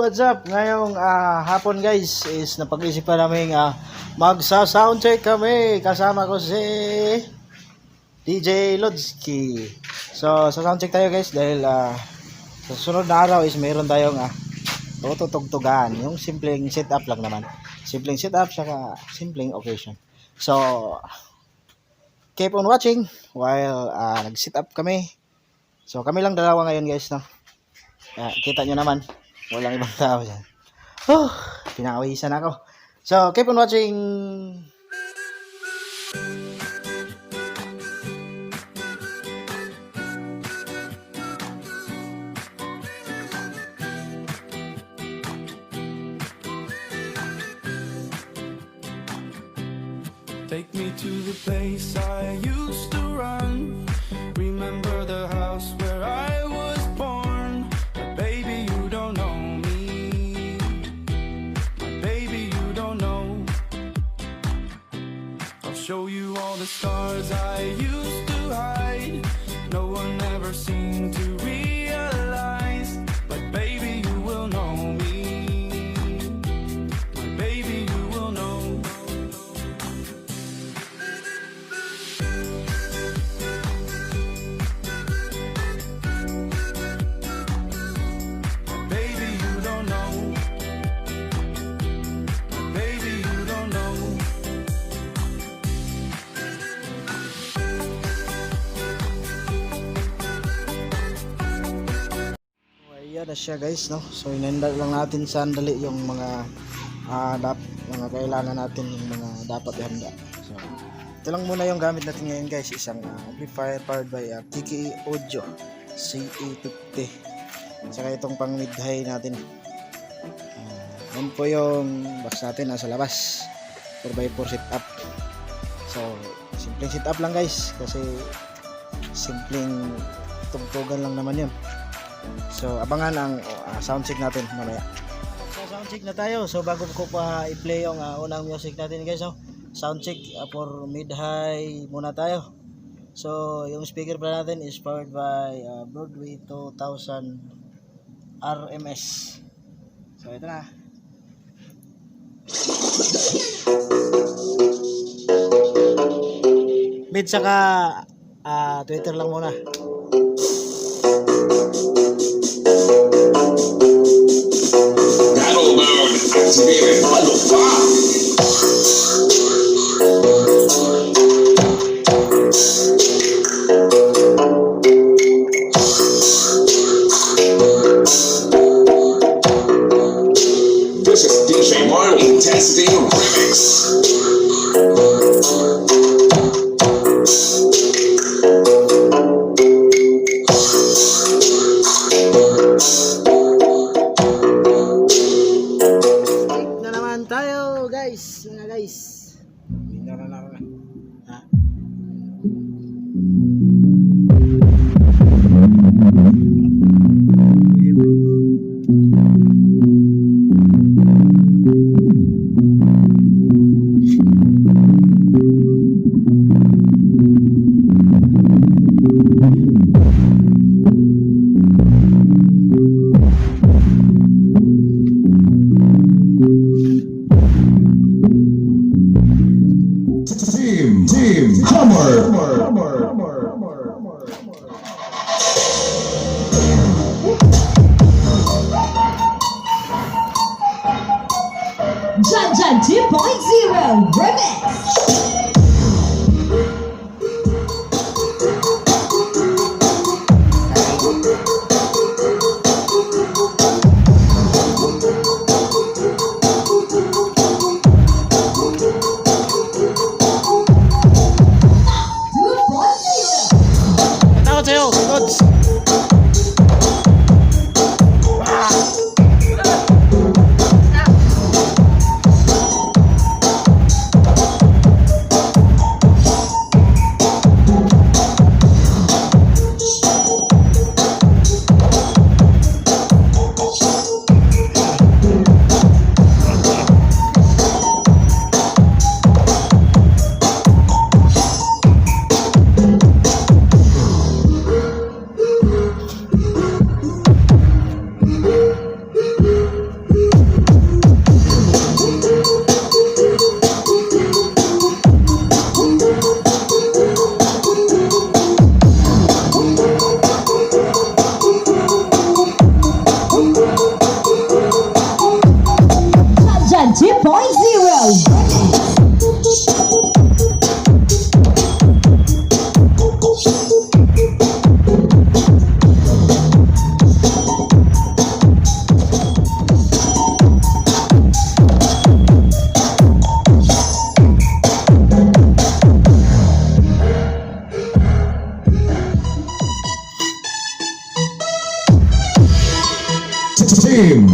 what's up? Ngayong hapon guys is napag-isipan namin magsa-soundcheck kami. Kasama ko si DJ Lodsky. So, sa soundcheck tayo guys dahil sa sunod na araw is mayroon tayong tutugtugan. Yung simpleng setup lang naman. Simpleng setup saka simpleng occasion. So, keep on watching while nag-set up kami. So, kami lang dalawa ngayon guys, no? Kita nyo naman, walang ibang tao dyan. Pinawisan ako. So, keep on watching. Take me to the place I used to run. Remember the house where I was born. But baby, you don't know me. But baby, you don't know. I'll show you all the stars I used to hide. No one ever seemed to realize. But baby, you will know me. But baby, you will know. Ayan na siya guys, no? So inenda lang natin sandali yung mga mga kailangan natin, yung mga dapat ihanda. So ito lang muna yung gamit natin ngayon guys, isang amplifier powered by TKE Audio CA50. Saka itong pang mid high natin. Yan po yung box natin nasa labas, 4x4 setup. So simpleng setup lang guys, kasi simpleng tugtugan lang naman yun. So abangan ang soundcheck natin mamaya. So soundcheck na tayo. So bago ko pa i-play yung unang music natin guys, no? Soundcheck for mid high muna tayo. So yung speaker pa natin is powered by Broadway 2000 RMS. So ito na. Mid saka Twitter lang muna. Battle mode activated. Level 5. This is DJ Marley testing remix. Team Hammer. Janjan 2.0 Remix.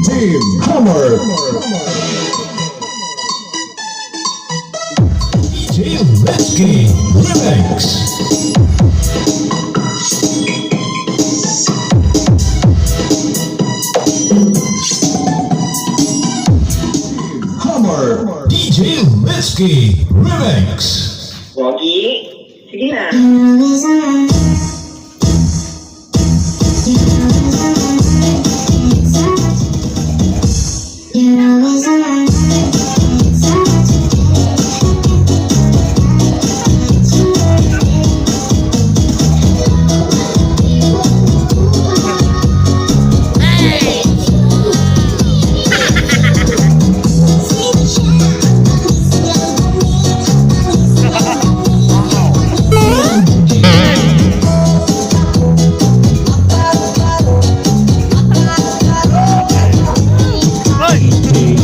Team Hammer. DJ Letsky Remix. Hammer. DJ Letsky Remix. Pogi, sige na.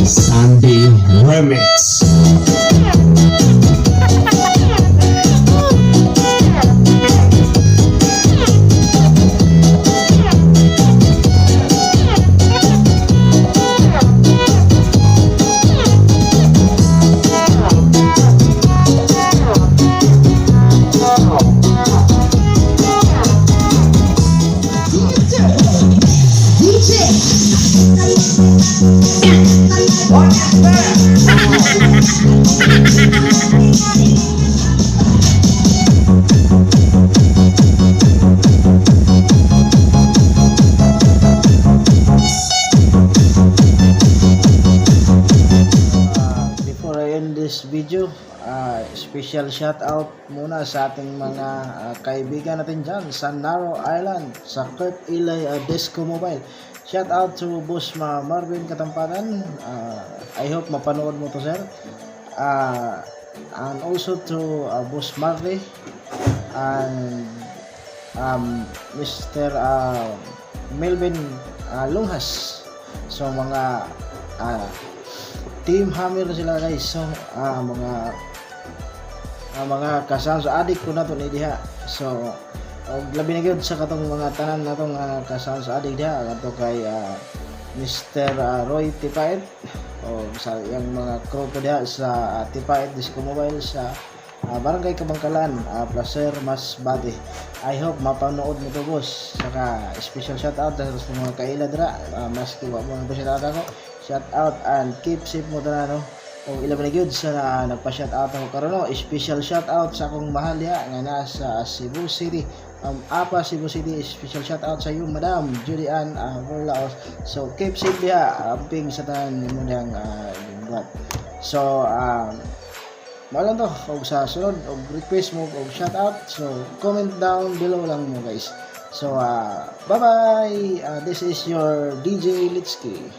Sandy Remix. Before I end this video, special shout out muna sa ating mga kaibigan natin dyan sa Narrow Island, sa Kurt Ilay Disco Mobile. Shout out to Boss Marvin Katampanan. I hope mapanood mo to, sir. And also to Boss Marley and Mr. Melvin Lunghas. So mga Team Hammer sila guys. So mga kasama sa adik ko na to ni diha. So labi na gyud sa katong mga tanan natong kasama sa adik diha kadto kay Mr. Roy Tipait o sa yang mga crew ko diha sa Tipait Disco Mobile sa Barangay Kabangkalan, Placer Masbate. I hope mapanood mo to, boss. Saka special shout out sa mga kaila dira, maski wa mo ang shout out ako. Shout out and keep safe mo dira, no. O ilaban na gyud sa nagpa-shout out ako karon, no. Special shout out sa akong mahal diha nga nasa Cebu City. Apa Cebu City, special shout out sa iyo, Madam Judy Ann Verlaos. So keep safe diha, amping sa tanan mo diyang buhat. So mao lang to, og sa sunod og request mo og shout out, so comment down below lang mo guys. So bye bye, this is your DJ Litsky.